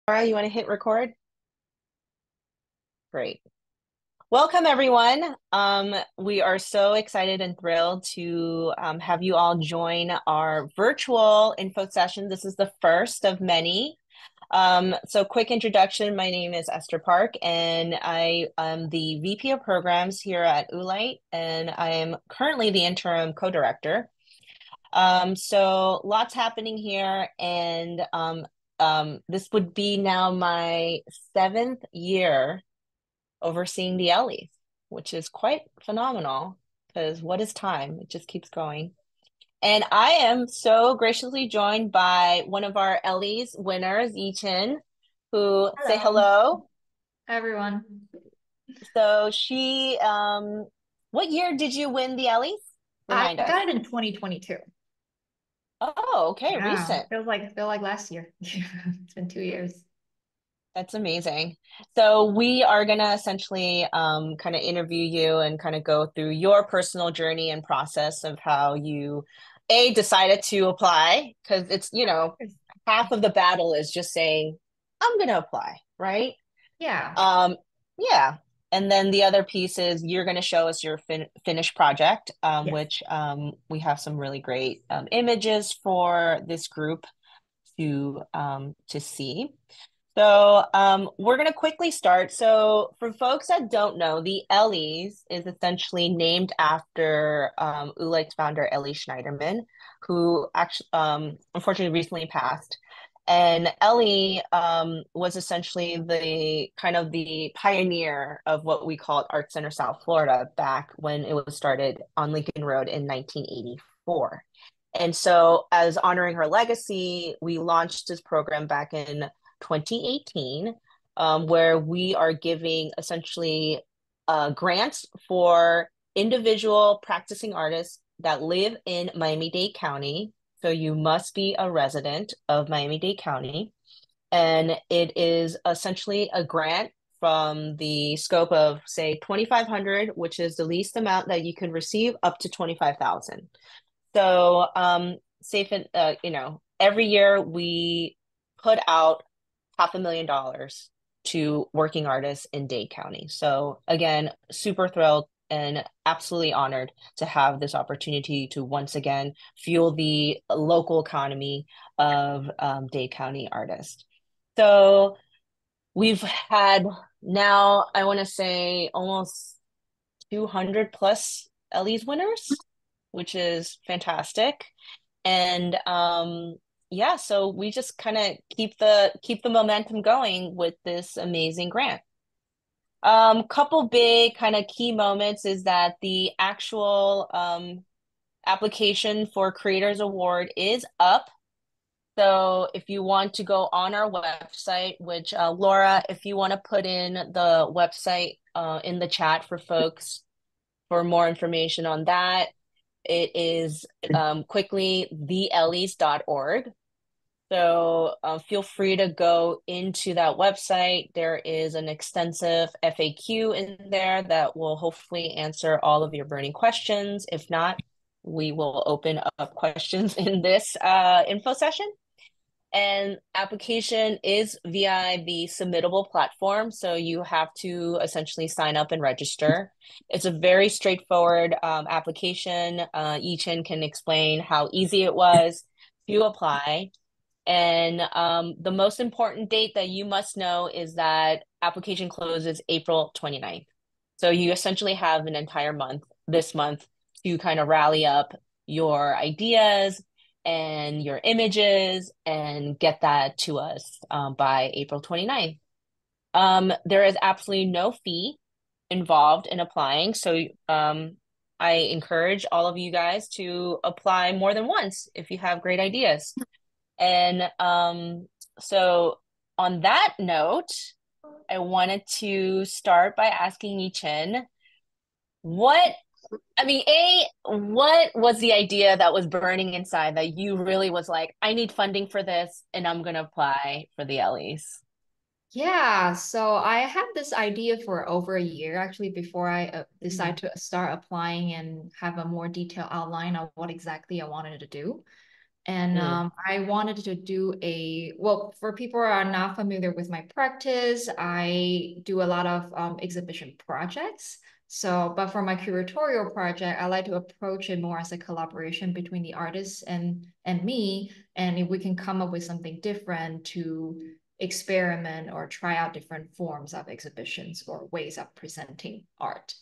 Laura, you want to hit record? Great. Welcome, everyone. We are so excited and thrilled to have you all join our virtual info session. This is the first of many. So quick introduction. My name is Esther Park, and I am the VP of Programs here at Ulite, and I am currently the interim co-director. So lots happening here, and this would be now my seventh year overseeing the Ellies, which is quite phenomenal because what is time? It just keeps going. And I am so graciously joined by one of our Ellies winners, Yi-Chin, who say Hello. hello. Hi, everyone. So what year did you win the Ellies? I Remind us. got it in 2022. Oh, okay, Yeah, recent. feel like last year. It's been 2 years. That's amazing. So we are going to essentially kind of interview you and kind of go through your personal journey and process of how you decided to apply because half of the battle is just saying I'm going to apply, right? Yeah. Um yeah. And then the other piece is you're going to show us your finished project, Yes. which we have some really great images for this group to see. So we're going to quickly start. So for folks that don't know, the Ellies is essentially named after Ulight's founder, Ellie Schneiderman, who actually unfortunately recently passed. And Ellie was essentially the kind of the pioneer of what we called Art Center South Florida back when it was started on Lincoln Road in 1984. And so, as honoring her legacy, we launched this program back in 2018, where we are giving essentially grants for individual practicing artists that live in Miami-Dade County. So you must be a resident of Miami-Dade County. And it is essentially a grant from the scope of, say, 2,500, which is the least amount that you could receive, up to 25,000. So, safe and every year we put out $500,000 to working artists in Dade County. So again, super thrilled and absolutely honored to have this opportunity to once again fuel the local economy of Dade County artists. So we've had now, I want to say almost 200 plus Ellie's winners, which is fantastic. And yeah, so we just kind of keep the momentum going with this amazing grant. Couple big kind of key moments is that the actual application for Creators Award is up. So if you want to go on our website, which Laura, if you want to put in the website in the chat for folks for more information on that, it is quickly theellies.org. So feel free to go into that website. There is an extensive FAQ in there that will hopefully answer all of your burning questions. If not, we will open up questions in this info session. And application is via the submittable platform. So you have to essentially sign up and register. It's a very straightforward application. Yi-Chin can explain how easy it was to apply. And the most important date that you must know is that application closes April 29th. So you essentially have an entire month, this month, to kind of rally up your ideas and your images and get that to us by April 29th. There is absolutely no fee involved in applying. So I encourage all of you guys to apply more than once if you have great ideas. And so on that note, I wanted to start by asking Yi Chen, what, what was the idea that was burning inside that you really was like, I need funding for this and I'm gonna apply for the Ellies? Yeah, so I had this idea for over a year actually before I decided Mhm. to start applying and have a more detailed outline of what exactly I wanted to do. And Mm, I wanted to do well, for people who are not familiar with my practice, I do a lot of exhibition projects. So, but for my curatorial project, I like to approach it more as a collaboration between the artist and me. And if we can come up with something different to experiment or try out different forms of exhibitions or ways of presenting art.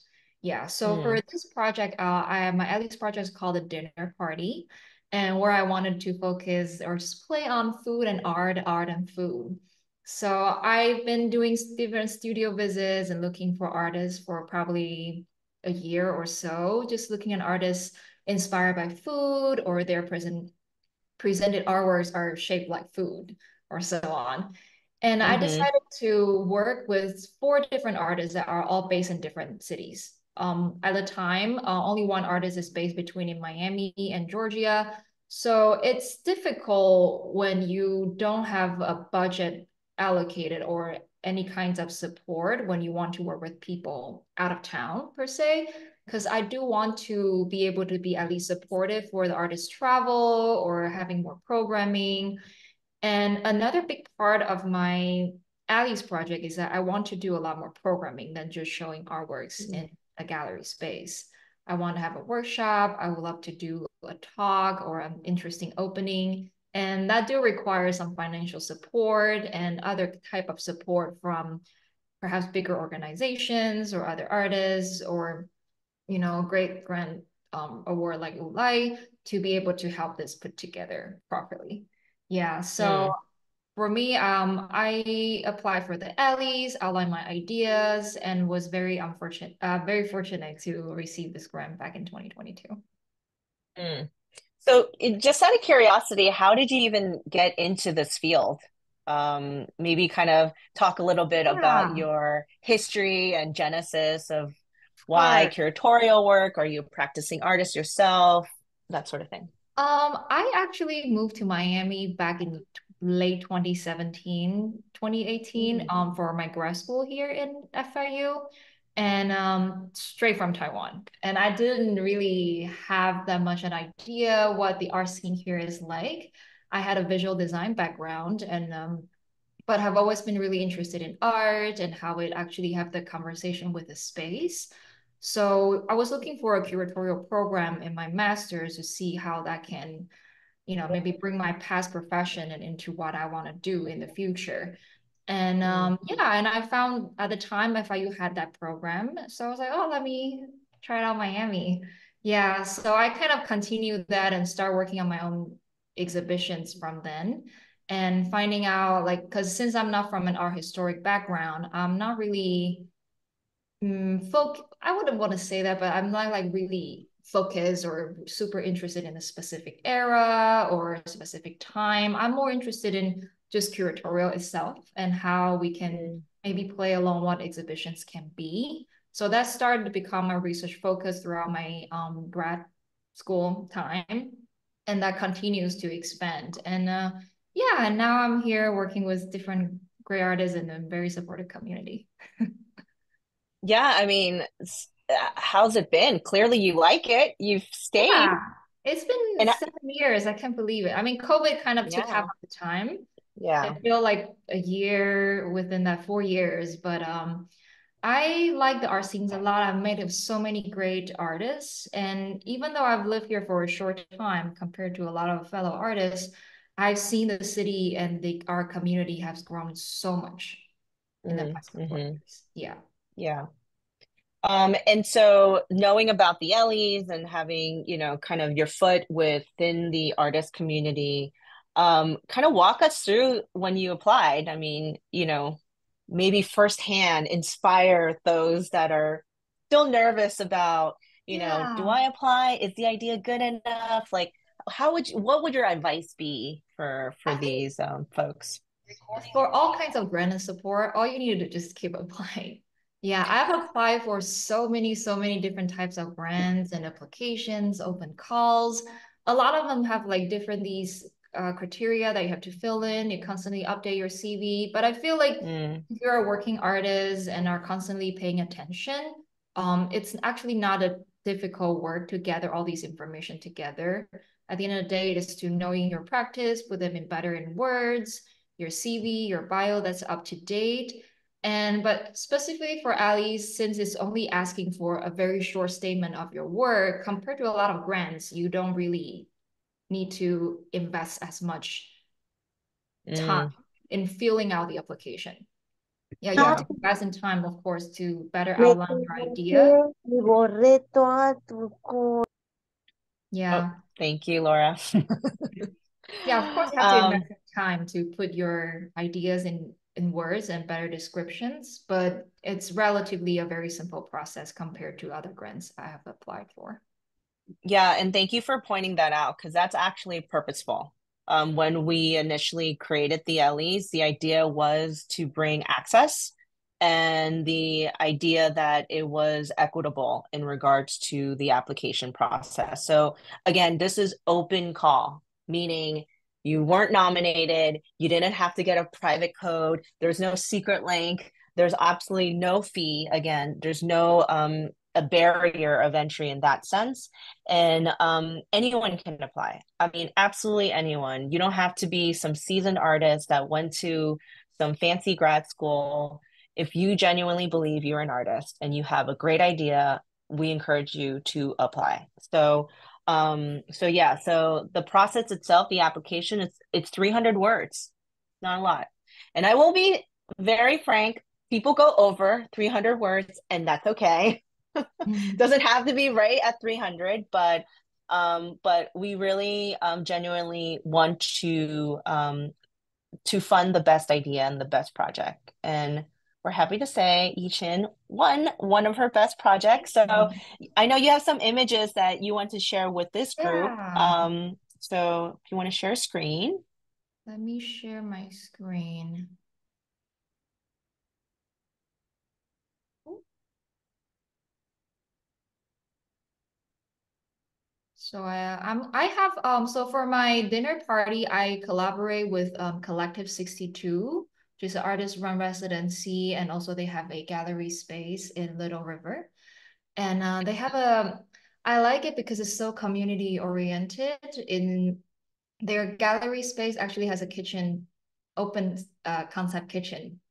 Yeah. So for mm, this project, my Ellie's project is called a dinner party, and where I wanted to focus or just play on food and art, art and food. So I've been doing different studio visits and looking for artists for probably a year or so, just looking at artists inspired by food or their presented artworks are shaped like food or so on. And I mm-hmm, decided to work with four different artists that are all based in different cities. At the time, only one artist is based between in Miami and Georgia. So it's difficult when you don't have a budget allocated or any kinds of support when you want to work with people out of town per se, because I do want to be able to be at least supportive for the artist's travel or having more programming. And another big part of my Allie's project is that I want to do a lot more programming than just showing artworks in a gallery space. I want to have a workshop. I would love to do a talk or an interesting opening. And that do require some financial support and other type of support from perhaps bigger organizations or other artists or great grant award like Ulai to be able to help this put together properly. Yeah, so mm. for me, I applied for the Ellies, outlined my ideas, and was very fortunate to receive this grant back in 2022. Mm. So, just out of curiosity, how did you even get into this field? Maybe kind of talk a little bit about Yeah, your history and genesis of of why course. curatorial work. Are you a practicing artist yourself? That sort of thing. I actually moved to Miami back in late 2017, 2018, Mm, for my grad school here in FIU and straight from Taiwan. And I didn't really have that much an idea what the art scene here is like. I had a visual design background and but have always been really interested in art and how it actually have the conversation with the space. So I was looking for a curatorial program in my master's to see how that can, maybe bring my past profession and into what I want to do in the future. And mm. yeah, and I found at the time FIU had that program. So I was like, oh, let me try it out Miami. Yeah, so I kind of continued that and start working on my own exhibitions from then and finding out like because since I'm not from an art historic background, I'm not really I wouldn't want to say that, but I'm not like really focused or super interested in a specific era or a specific time. I'm more interested in just curatorial itself and how we can Mm. maybe play along what exhibitions can be. So that started to become my research focus throughout my grad school time, and that continues to expand. And yeah, and now I'm here working with different great artists in a very supportive community. Yeah, I mean, how's it been? Clearly, you like it. You've stayed, Yeah, it's been and 7 years. I can't believe it. I mean, COVID kind of took half yeah, of the time. yeah. It feel like a year within that 4 years, but I like the art scenes a lot. I've met with so many great artists, and even though I've lived here for a short time compared to a lot of fellow artists, I've seen the city and the art community has grown so much in the Mm, past couple of hmm. years. Yeah. Yeah. And so knowing about the Ellies and having, kind of your foot within the artist community, kind of walk us through when you applied. I mean, maybe firsthand inspire those that are still nervous about, do Yeah. I apply? Is the idea good enough? Like, what would your advice be for I think these folks? for all kinds of grant and support, all you need to just keep applying. Yeah, I've applied for so many different types of grants and applications, open calls. A lot of them have like different these criteria that you have to fill in. You constantly update your CV. But I feel like Mm, if you're a working artist and are constantly paying attention, it's actually not a difficult work to gather all these information together. At the end of the day, it is to knowing your practice, put them in better in words, your CV, your bio that's up to date. And but specifically for Ellies, since it's only asking for a very short statement of your work, compared to a lot of grants, you don't really need to invest as much time Mm, in filling out the application. Yeah, you have yeah. to invest in time, of course, to better Me outline your equivoqué idea. y borré toda tu cosa. Oh, Yeah. thank you, Laura. Yeah, of course, you have to invest Um, in time to put your ideas in words and better descriptions, but it's relatively a very simple process compared to other grants I have applied for. Yeah, and thank you for pointing that out because that's actually purposeful. When we initially created the Ellies, the idea was to bring access and the idea that it was equitable in regards to the application process. So again, this is open call, meaning you weren't nominated, you didn't have to get a private code, there's no secret link, there's absolutely no fee. Again, there's no a barrier of entry in that sense, and anyone can apply. I mean, absolutely anyone. You don't have to be some seasoned artist that went to some fancy grad school. If you genuinely believe you're an artist and you have a great idea, we encourage you to apply. So yeah, so the process itself, the application, it's 300 words, not a lot. And I will be very frank, people go over 300 words, and that's okay. Mhm. Doesn't have to be right at 300, but we really genuinely want to fund the best idea and the best project. And we're happy to say Yichin won one of her best projects. So I know you have some images that you want to share with this group. Yeah, So if you want to share a screen. let me share my screen. So I have so for my dinner party I collaborate with Collective 62, which is an artist run residency, and also they have a gallery space in Little River. And they have a I like it because it's so community oriented. In their gallery space actually has a kitchen, open concept kitchen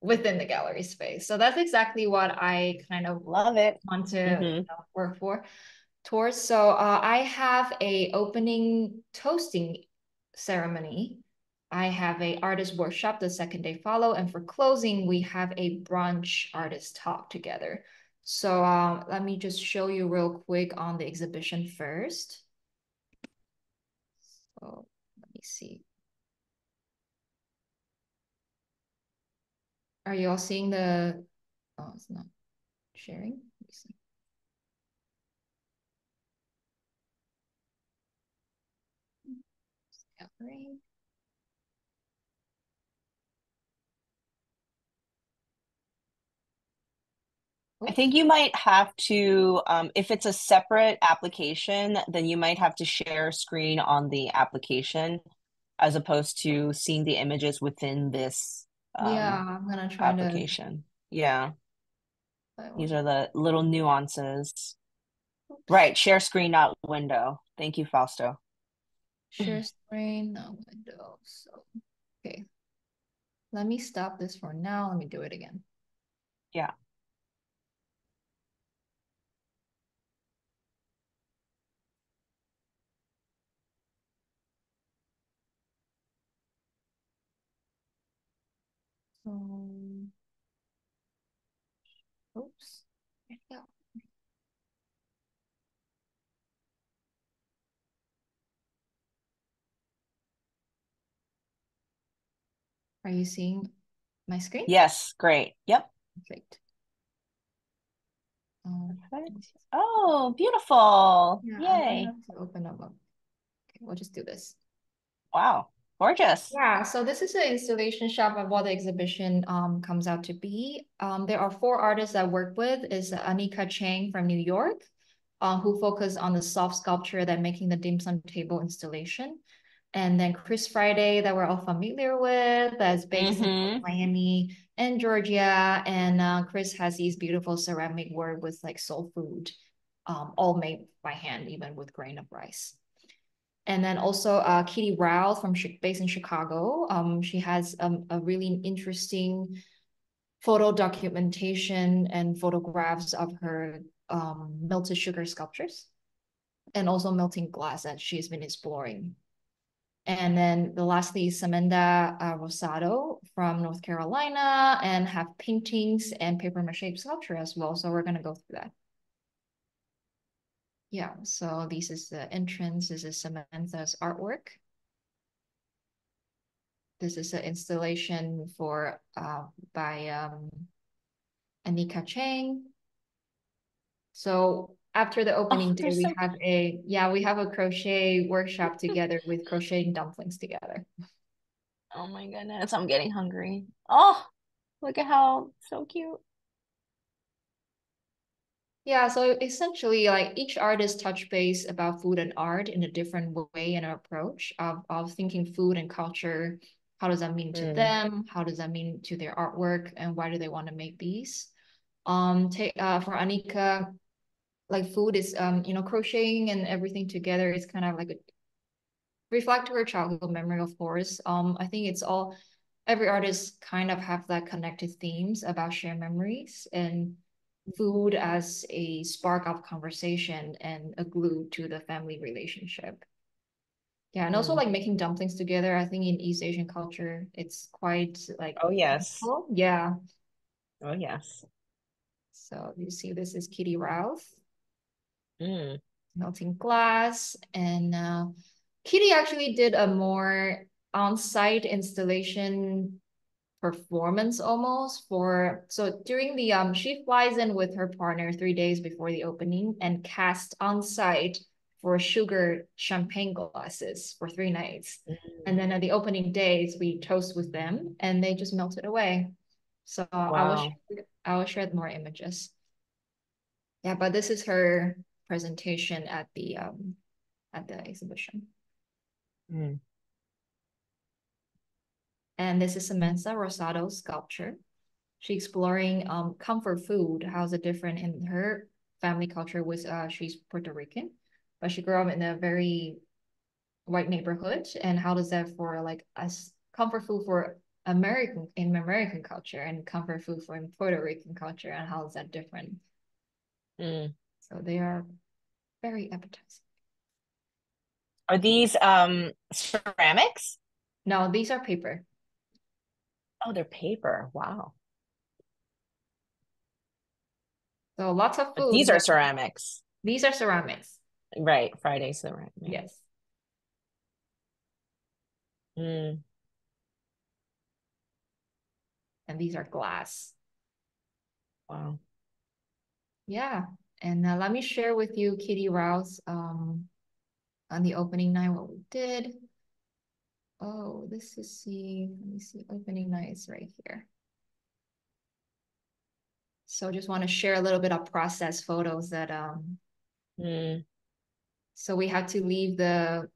within the gallery space. So that's exactly what I kind of Love it. want to Hmm. work for towards. So I have a opening toasting ceremony. I have a artist workshop the second day follow, and for closing, we have a brunch artist talk together. So let me just show you real quick on the exhibition first. So let me see. Are you all seeing the, oh, it's not sharing. Let me see. Gallery. I Oops. think you might have to, if it's a separate application, then you might have to share screen on the application as opposed to seeing the images within this Yeah, I'm gonna try to, application. Yeah, but these what, are the little nuances. oops. Right, share screen, not window. Thank you, Fausto. Share screen, no window. So, okay. Let me stop this for now. Let me do it again. Yeah. So, oops. There we go. Are you seeing my screen? Yes, great. Yep. Perfect. Perfect. Oh, beautiful. Yeah, I might Yay. have to open up. Okay, we'll just do this. Wow. Gorgeous. Yeah, so this is an installation shot of what the exhibition comes out to be. There are four artists I work with. Is Anika Chang from New York, who focus on the soft sculpture that making the dim sum table installation. And then Chris Friday that we're all familiar with, that's based in Mm-hmm. Miami and Georgia. And Chris has these beautiful ceramic work with like soul food, all made by hand, even with grain of rice. And then also Kitty Rao from based in Chicago. She has a really interesting photo documentation and photographs of her melted sugar sculptures and also melting glass that she's been exploring. And then the lastly is Samantha Rosado from North Carolina and have paintings and paper mache sculpture as well. So we're gonna go through that. Yeah, so this is the entrance. This is Samantha's artwork. This is an installation for by Anika Chang. So after the Oh, opening day, they're so we have a crochet workshop together with crocheting dumplings together. Oh my goodness, I'm getting hungry. Oh, look at how so cute. Yeah, so essentially, like each artist touch base about food and art in a different way and approach of thinking food and culture. How does that mean to Mm, them? How does that mean to their artwork? And why do they want to make these? For Anika, like food is crocheting and everything together is kind of like a reflect her childhood memory, of course. I think it's all every artist kind of have that connected themes about shared memories and food as a spark of conversation and a glue to the family relationship. Yeah, and also mm. like making dumplings together. I think in East Asian culture, it's quite like Oh yes. cool. Yeah. Oh yes. So you see, this is Kitty Ralph Mm. melting glass, and Kitty actually did a more on-site installation performance almost for so during the she flies in with her partner 3 days before the opening and cast on site for sugar champagne glasses for 3 nights. And Mm. then at the opening days we toast with them and they just melted away. So Wow. I will share more images. Yeah, but this is her presentation at the exhibition. Mm. And this is Samantha Rosado's sculpture. She's exploring comfort food. How's it different in her family culture? Was she's Puerto Rican, but she grew up in a very white neighborhood. And how does that for like us comfort food for American culture and comfort food for in Puerto Rican culture, and how is that different? Mm. So they are very appetizing. Are these ceramics? No, these are paper. Oh, they're paper. Wow. So lots of But food, these are but ceramics. these are ceramics. Right. Friday ceramic. Yes. Mm. And these are glass. Wow. Yeah. And let me share with you Kitty Rouse on the opening night what we did. Oh, this is let me see, opening night is right here. So just want to share a little bit of process photos that Mm. so we have to leave the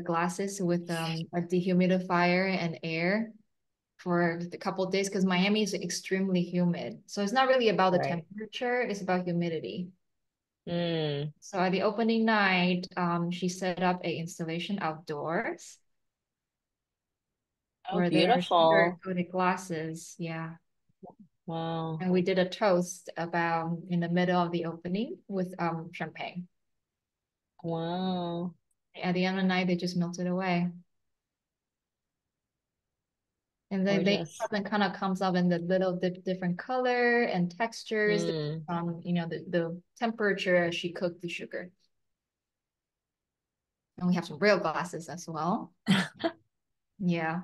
glasses with a dehumidifier and air for a couple of days because Miami is extremely humid. So it's not really about the Right. temperature, it's about humidity. Mm. So at the opening night, she set up a installation outdoors Oh, where there are beautiful. sugar-coated glasses. Yeah. Wow. And we did a toast about in the middle of the opening with champagne. Wow. At the end of the night, they just melted away. And then they Gorgeous. kind of comes up in the little different color and textures, Mm. the temperature as she cooked the sugar. And we have some real glasses as well. Yeah.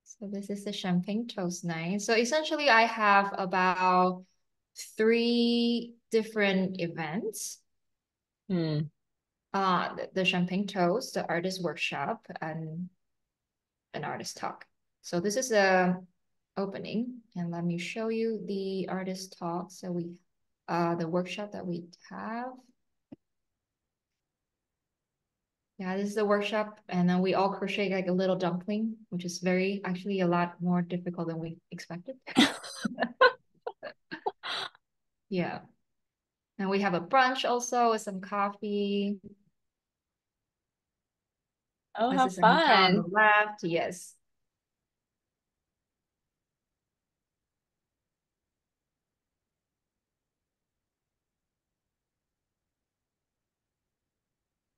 So this is the champagne toast night. So essentially I have about 3 different events. Mm. The champagne toast, the artist workshop, and an artist talk. So this is a opening, and let me show you the artist talk. So the workshop that we have. Yeah, this is the workshop, and then we all crochet like a little dumpling, which is actually a lot more difficult than we expected. Yeah. And we have a brunch also with some coffee. Oh, This how is a hotel on the fun. left. Yes.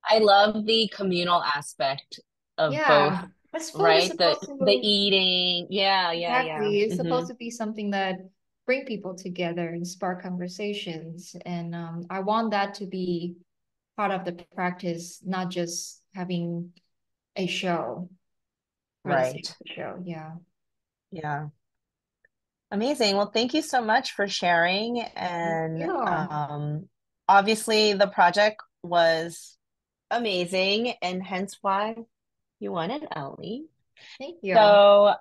I love the communal aspect of both, Yeah. This food is right? The supposed the to, eating. Yeah, yeah, yeah. exactly, it's Hmm. supposed to be something that bring people together and spark conversations. And I want that to be part of the practice, not just having a show for the sake Right. of the show. Yeah. Yeah. Amazing. Well, thank you so much for sharing. And Yeah. obviously the project was amazing and hence why you won an Ellie. Thank you. So,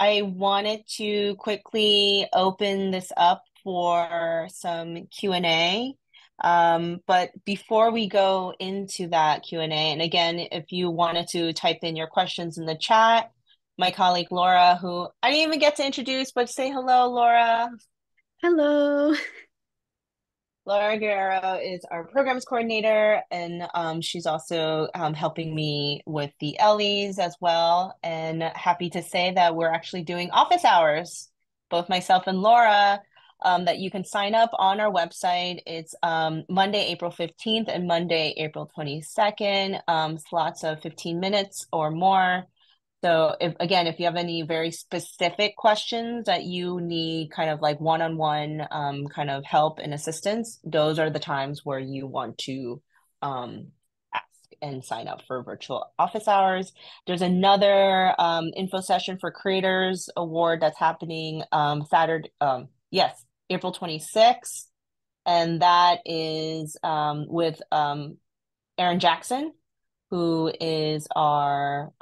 I wanted to quickly open this up for some Q&A. But before we go into that Q&A, and again, if you wanted to type in your questions in the chat, my colleague Laura, who I didn't even get to introduce, but say hello, Laura. Hello. Laura Guerrero is our programs coordinator, and she's also helping me with the Ellies as well. And happy to say that we're actually doing office hours, both myself and Laura, that you can sign up on our website. It's Monday, April 15th and Monday, April 22nd, slots of 15 minutes or more. So if you have any very specific questions that you need kind of like one-on-one kind of help and assistance, those are the times where you want to ask and sign up for virtual office hours. There's another info session for creators award that's happening Saturday, yes, April 26th. And that is with Aaron Jackson, who is our,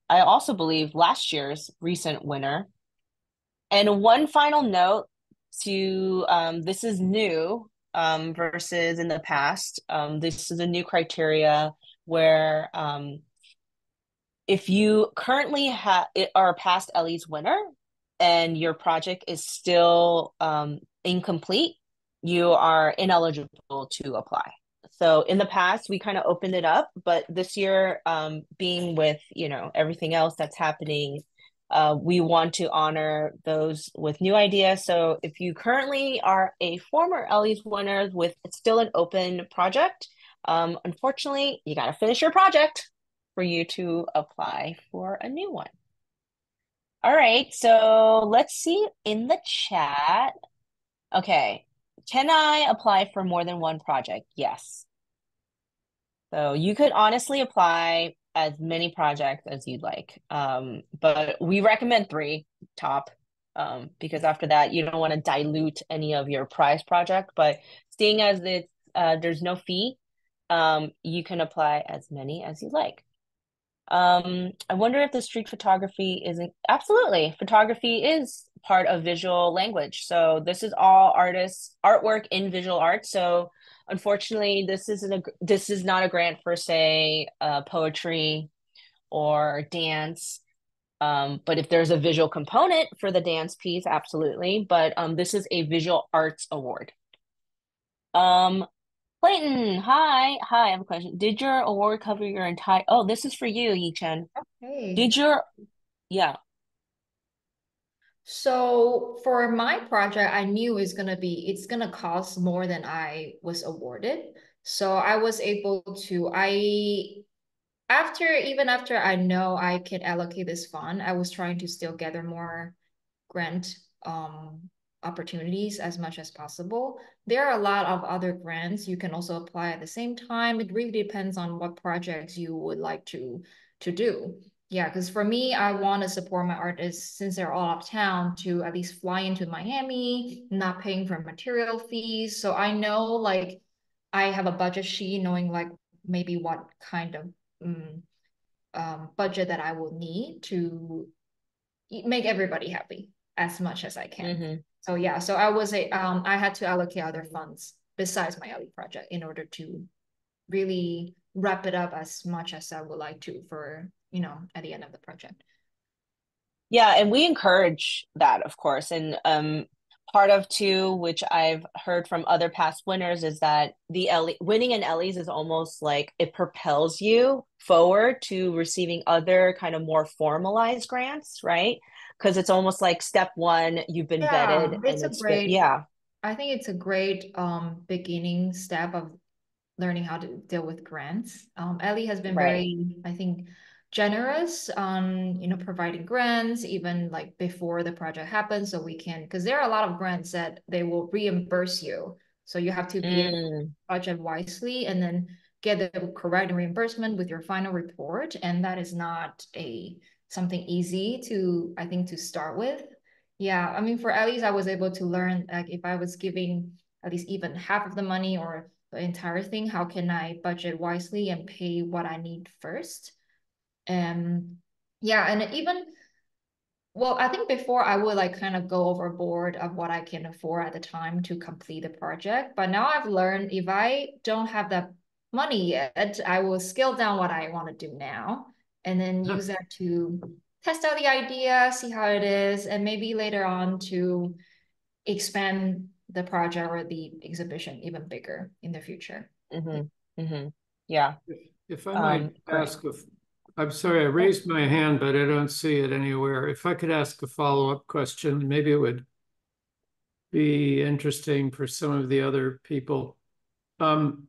I also believe, last year's recent winner. And one final note to this is new versus in the past. This is a new criteria where if you currently are a past Ellie's winner and your project is still incomplete, you are ineligible to apply. So in the past, we kind of opened it up, but this year, being with everything else that's happening, we want to honor those with new ideas. So if you currently are a former Ellie's winner with still an open project, unfortunately, you got to finish your project for you to apply for a new one. All right, so let's see in the chat. Okay, can I apply for more than one project? Yes. So you could honestly apply as many projects as you'd like. But we recommend three top, because after that, you don't want to dilute any of your prize project. But seeing as there's no fee, you can apply as many as you like. I wonder if the street photography isn't absolutely. Photography is part of visual language. So this is all artists artwork in visual art. So unfortunately, this is not a grant for say poetry or dance. But if there's a visual component for the dance piece, absolutely. But this is a visual arts award. Um, Clayton, hi, I have a question. Did your award cover your entire? Oh, this is for you, Yi Chen. Hey. Did your Yeah. So for my project, I knew it's gonna cost more than I was awarded. So I was able to, even after I know I can allocate this fund, I was trying to still gather more grant opportunities as much as possible. There are a lot of other grants you can also apply at the same time. It really depends on what projects you would like to do. Yeah, because for me, I want to support my artists since they're all out of town to at least fly into Miami, not paying for material fees. So I know like I have a budget sheet knowing like maybe what kind of budget that I will need to make everybody happy as much as I can. Mm-hmm. So yeah, I had to allocate other funds besides my Ellie project in order to really wrap it up as much as I would like to for, at the end of the project. Yeah, and we encourage that, of course. And part of too, which I've heard from other past winners, is that winning an Ellie's is almost like it propels you forward to receiving other kind of more formalized grants, right? Because it's almost like step one, you've been vetted Yeah, and it's a it's been, great, yeah, I think it's a great beginning step of learning how to deal with grants. Ellie has been right. very, I think, generous on, providing grants even like before the project happens, so we can, because there are a lot of grants that they will reimburse you. So you have to be able to Mm, budget wisely and then get the correct reimbursement with your final report. And that is not a something easy to, I think, to start with. Yeah, I mean, for at least I was able to learn, like, if I was giving at least even half of the money or the entire thing, how can I budget wisely and pay what I need first? And yeah, and even, well, I think before I would like kind of go overboard of what I can afford at the time to complete the project. But now I've learned if I don't have that money yet, I will scale down what I want to do now and then use that to test out the idea, see how it is, and maybe later on to expand the project or the exhibition even bigger in the future. mm-hmm, mm-hmm. Yeah, If I might great. ask, I'm sorry, I Yeah. raised my hand, but I don't see it anywhere. If I could ask a follow-up question, maybe it would be interesting for some of the other people. Um,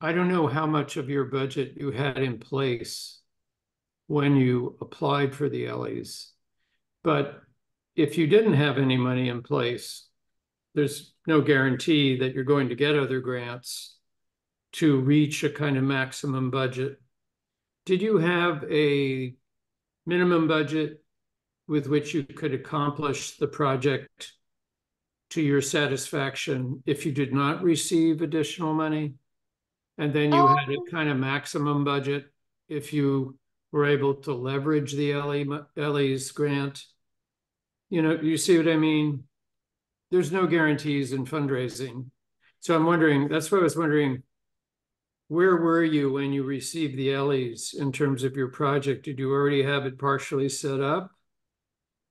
I don't know how much of your budget you had in place when you applied for the Ellies, but if you didn't have any money in place, there's no guarantee that you're going to get other grants to reach a kind of maximum budget. Did you have a minimum budget with which you could accomplish the project to your satisfaction if you did not receive additional money? And then you had a Um, kind of maximum budget if you were able to leverage the Ellie's grant. You see what I mean? There's no guarantees in fundraising. So I'm wondering, that's what I was wondering, where were you when you received the Ellies in terms of your project? Did you already have it partially set up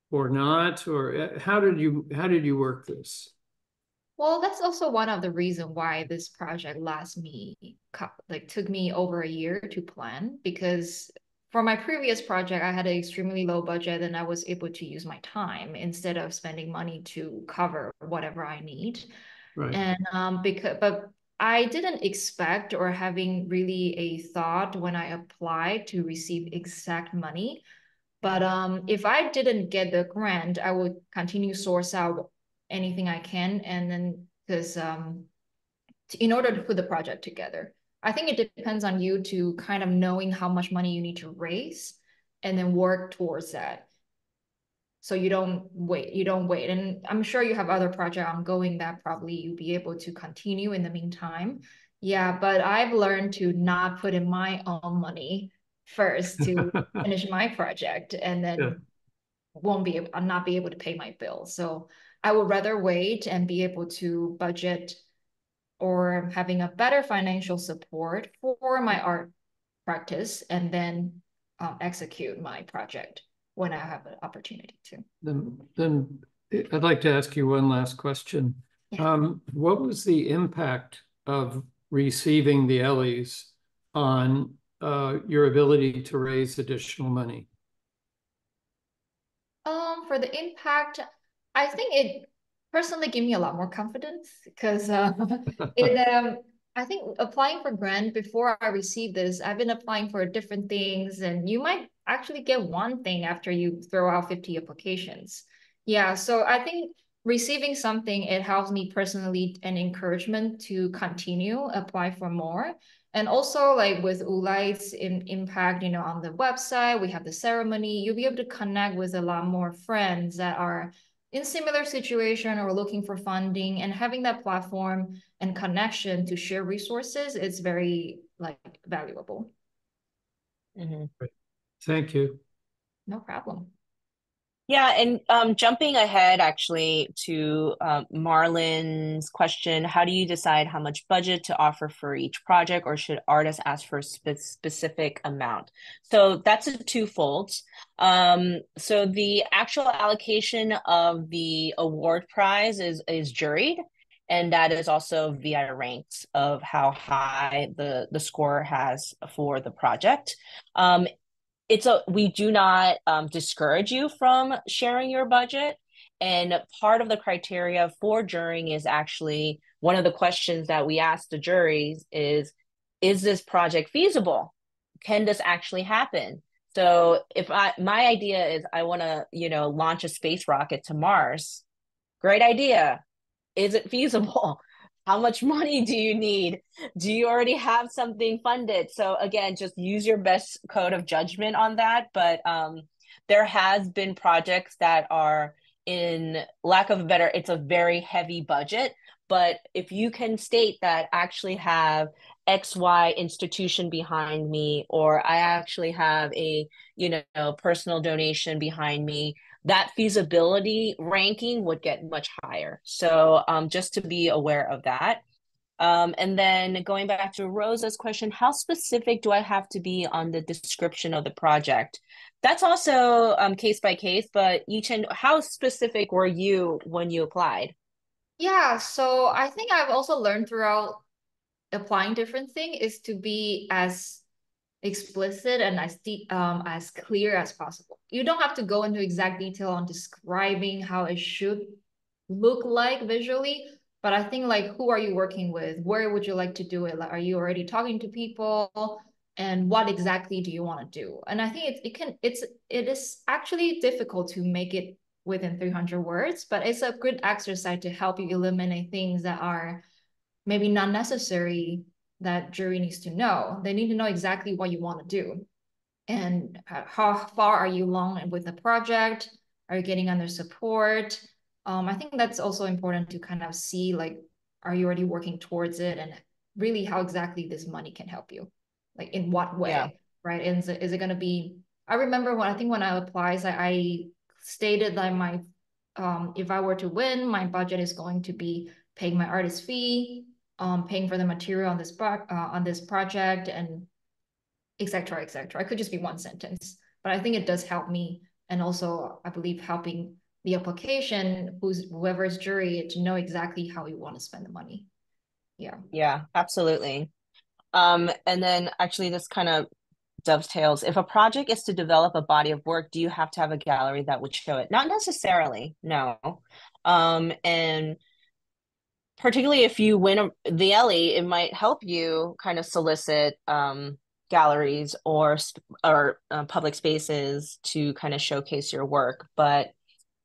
or not? Or how did you work this? well, that's also one of the reason why this project like took me over a year to plan because for my previous project, I had an extremely low budget and I was able to use my time instead of spending money to cover whatever I need. Right. And but I didn't expect or having really a thought when I applied to receive exact money. But if I didn't get the grant, I would continue source out anything I can, and then because in order to put the project together, I think it depends on you to kind of knowing how much money you need to raise, and then work towards that. So you don't wait. And I'm sure you have other project ongoing that probably you'll be able to continue in the meantime. Yeah, but I've learned to not put in my own money first to finish my project and Yeah. then I'll not be able to pay my bills. So I would rather wait and be able to budget or having a better financial support for my art practice and then execute my project when I have an opportunity to. Then I'd like to ask you one last question. Yeah. What was the impact of receiving the Ellies on your ability to raise additional money? For the impact, I think it personally gave me a lot more confidence because it I think applying for grant before I received this, I've been applying for different things, and you might actually get one thing after you throw out 50 applications. Yeah, so I think receiving something, it helps me personally an encouragement to continue, apply for more. And also like with Ulight's impact, on the website, we have the ceremony, you'll be able to connect with a lot more friends that are in similar situation or looking for funding, and having that platform and connection to share resources is very like valuable. Mm-hmm. Thank you. No problem. Yeah, and jumping ahead actually to Marlon's question, how do you decide how much budget to offer for each project, or should artists ask for a specific amount? So that's a twofold. So the actual allocation of the award prize is juried, and that is also via ranks of how high the score has for the project. We do not discourage you from sharing your budget. And part of the criteria for jurying is actually one of the questions that we ask the juries is this project feasible? Can this actually happen? So my idea is I want to, launch a space rocket to Mars. Great idea. Is it feasible? How much money do you need? Do you already have something funded? So again, just use your best code of judgment on that. But there has been projects that are, in lack of a better, it's a very heavy budget. But if you can state that I actually have XY institution behind me, or I actually have a, personal donation behind me, that feasibility ranking would get much higher. So just to be aware of that. And then going back to Rosa's question, how specific do I have to be on the description of the project? That's also case by case, but how specific were you when you applied? Yeah, so I think I've also learned throughout applying different things is to be as explicit and as clear as possible. You don't have to go into exact detail on describing how it should look like visually, but I think like who are you working with? Where would you like to do it? Like, are you already talking to people? And what exactly do you want to do? And I think it is actually difficult to make it within 300 words, but it's a good exercise to help you eliminate things that are maybe not necessary that jury needs to know. They need to know exactly what you want to do and how far are you along with the project? Are you getting under support? I think that's also important to kind of see like, are you already working towards it and really how exactly this money can help you? Like in what Yeah. way, right? And is it going to be, I remember when I applied, I stated that if I were to win, my budget is going to be paying my artist fee, paying for the material on this project, and et cetera, et cetera. It could just be one sentence, but I think it does help me, and also I believe helping the application, whoever's jury, to know exactly how you want to spend the money. Yeah. Yeah, absolutely. And then actually this kind of dovetails. If a project is to develop a body of work, do you have to have a gallery that would show it? Not necessarily, no. And particularly if you win the Ellie, it might help you kind of solicit galleries or public spaces to kind of showcase your work. But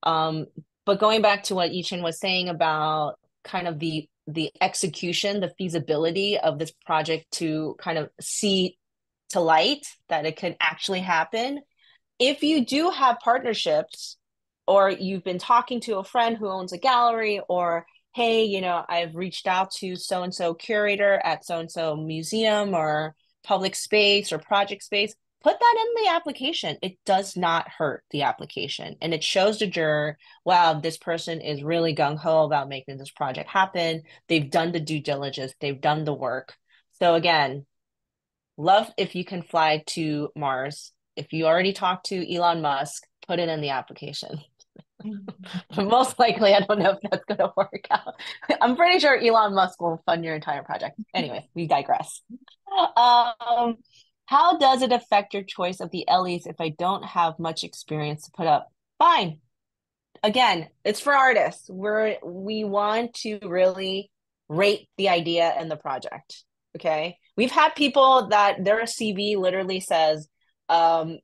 going back to what Yichen was saying about kind of the execution, the feasibility of this project to kind of see to light that it can actually happen. If you do have partnerships, or you've been talking to a friend who owns a gallery, or hey, I've reached out to so and so curator at so and so museum or public space or project space, put that in the application. It does not hurt the application. And it shows the juror, wow, this person is really gung ho about making this project happen. They've done the due diligence, they've done the work. So again, love if you can fly to Mars. If you already talked to Elon Musk, put it in the application. But most likely, I don't know if that's going to work out. I'm pretty sure Elon Musk will fund your entire project. Anyway, we digress. Um, how does it affect your choice of the Ellies if I don't have much experience to put up? Fine. Again, it's for artists. We want to really rate the idea and the project. Okay. We've had people that their CV literally says a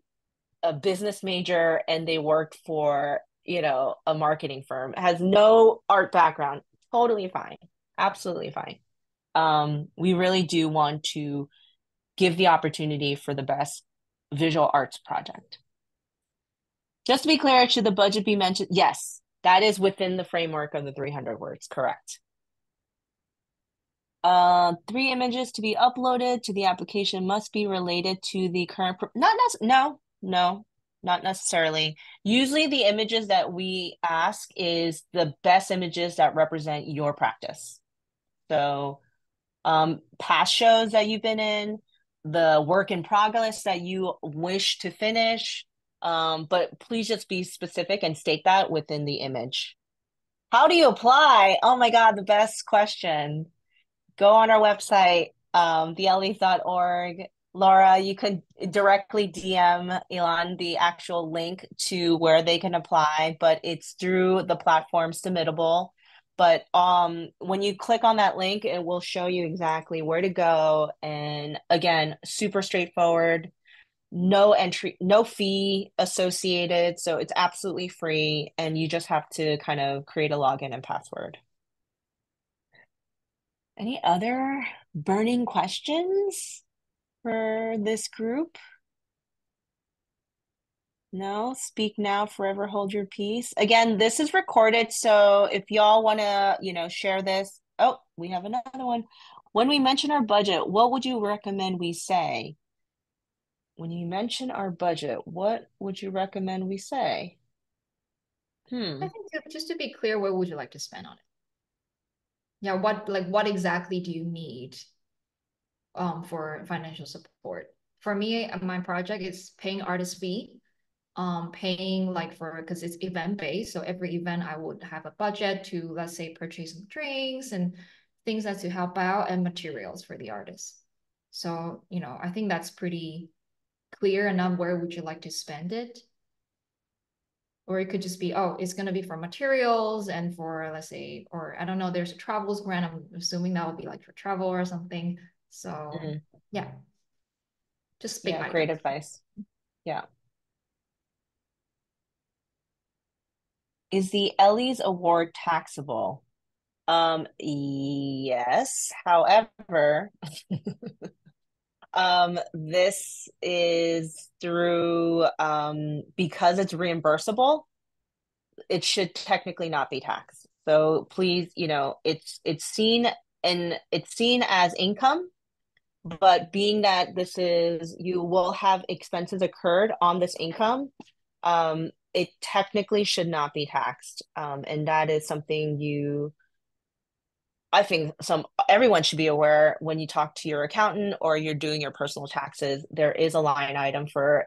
business major and they worked for, a marketing firm, has no art background. Totally fine. Absolutely fine. We really do want to give the opportunity for the best visual arts project. Just to be clear, should the budget be mentioned? Yes, that is within the framework of the 300 words, correct. 3 images to be uploaded to the application must be related to the current. No. not necessarily. Usually the images that we ask is the best images that represent your practice. So past shows that you've been in, the work in progress that you wish to finish, but please just be specific and state that within the image. How do you apply? Oh my God, the best question. Go on our website, theellies.org. Laura, you could directly DM Elon the actual link to where they can apply, but it's through the platform Submittable. But when you click on that link, it will show you exactly where to go. And again, super straightforward, no entry, no fee associated. So it's absolutely free. And you just have to kind of create a login and password. Any other burning questions for this group? No, speak now, forever hold your peace. Again, this is recorded, so if y'all want to, share this. Oh, we have another one. When we mention our budget, what would you recommend we say? When you mention our budget, what would you recommend we say? I think just to be clear, what would you like to spend on it? Yeah, what exactly do you need for financial support? For me, my project is paying artist fee, paying because it's event based. So every event I would have a budget to, let's say, purchase some drinks and things that to help out and materials for the artist. So, I think that's pretty clear enough. Where would you like to spend it? Or it could just be, oh, it's going to be for materials and for, let's say, or I don't know, there's a travels grant. I'm assuming that would be like for travel or something. So yeah, just big great items. advice. Yeah. Is the Ellies Award taxable? Yes. However, this is through because it's reimbursable, it should technically not be taxed. So please, it's seen as income, but being that you will have expenses occurred on this income, it technically should not be taxed. And that is something I think everyone should be aware when you talk to your accountant or you're doing your personal taxes. There is a line item for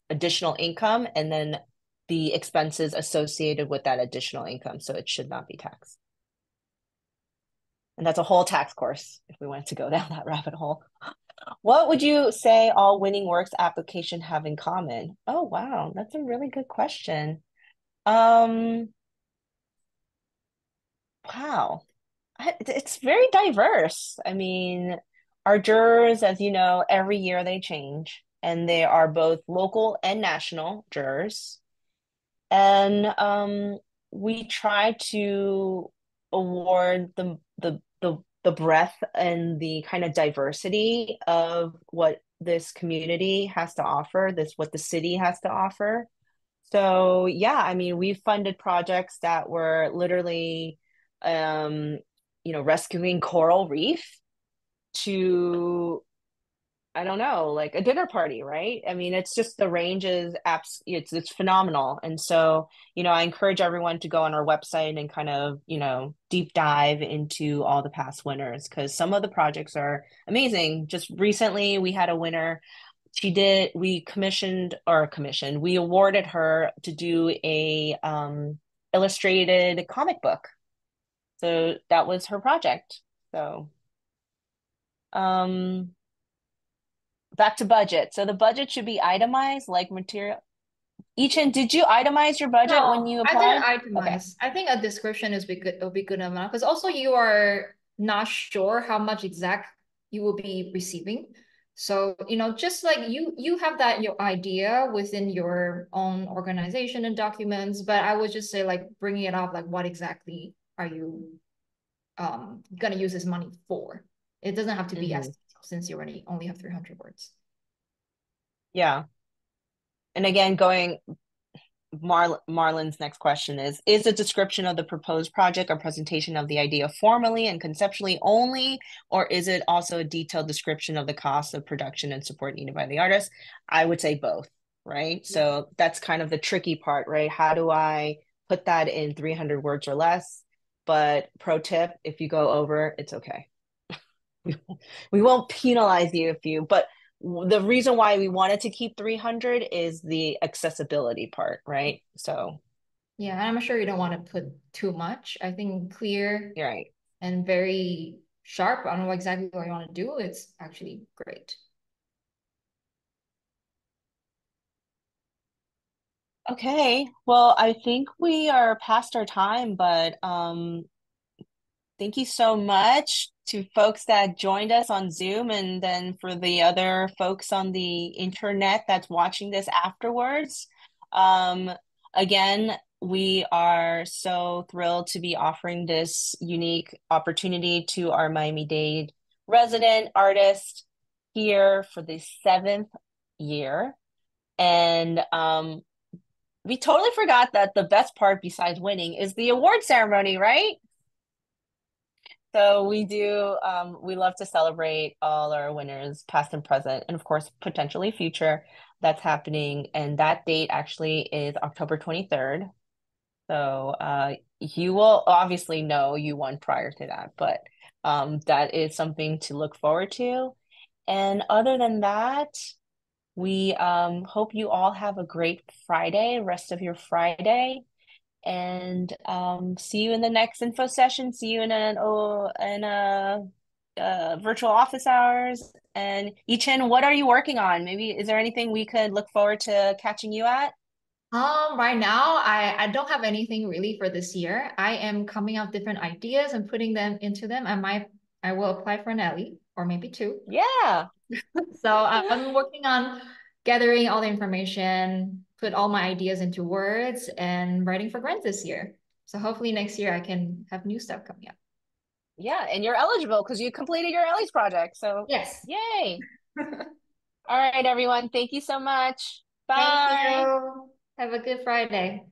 additional income and then the expenses associated with that additional income. So it should not be taxed. And that's a whole tax course if we wanted to go down that rabbit hole. What would you say all winning works application have in common? Oh, wow. That's a really good question. Wow. It's very diverse. I mean, our jurors, as you know, every year they change, and they are both local and national jurors. And we try to award the breadth and the kind of diversity of what this community has to offer, what the city has to offer. So yeah, I mean, we've funded projects that were literally, rescuing coral reef to, I don't know, like a dinner party, right? I mean, it's just the range is it's phenomenal. And so, I encourage everyone to go on our website and kind of, deep dive into all the past winners because some of the projects are amazing. Just recently we had a winner. We we awarded her to do a illustrated comic book. So that was her project. So back to budget. So the budget should be itemized like material. Ichin, did you itemize your budget when No, you I applied? didn't itemize. Okay. I think a description will be good enough because also you are not sure how much exact you will be receiving. So, just like you have that your idea within your own organization and documents, but I would just say like bringing it up, like what exactly are you gonna use this money for? It doesn't have to be as since you already only have 300 words. Yeah. And again, Marlon's next question is a description of the proposed project or presentation of the idea formally and conceptually only, or is it also a detailed description of the cost of production and support needed by the artist? I would say both, right? So that's kind of the tricky part, right? How do I put that in 300 words or less? But pro tip, if you go over, it's okay. We won't penalize you if you, but the reason why we wanted to keep 300 is the accessibility part, right? So, Yeah, I'm sure you don't want to put too much. I think clear you're right. and very sharp. I don't know exactly what you want to do. It's actually great. Okay. Well, I think we are past our time, but thank you so much to folks that joined us on Zoom, and then for the other folks on the internet that's watching this afterwards. Um, Again, we are so thrilled to be offering this unique opportunity to our Miami-Dade resident artist here for the 7th year. And we totally forgot that the best part besides winning is the award ceremony, right? So we love to celebrate all our winners, past and present, and of course, potentially future. That's happening. And that date actually is October 23rd. So you will obviously know you won prior to that, but that is something to look forward to. And other than that, we hope you all have a great Friday, rest of your Friday, and see you in the next info session. See you in a virtual office hours. And Yichen, what are you working on? Maybe is there anything we could look forward to catching you at? Right now, I don't have anything really for this year. I am coming up different ideas and putting them into them. I will apply for an Ellie or maybe two. Yeah. So I'm working on gathering all the information, put all my ideas into words, and writing for grants this year. So hopefully next year I can have new stuff coming up. Yeah, and you're eligible because you completed your Ellies project. So Yes. yay. All right, everyone. Thank you so much. Thank Bye. you. Have a good Friday.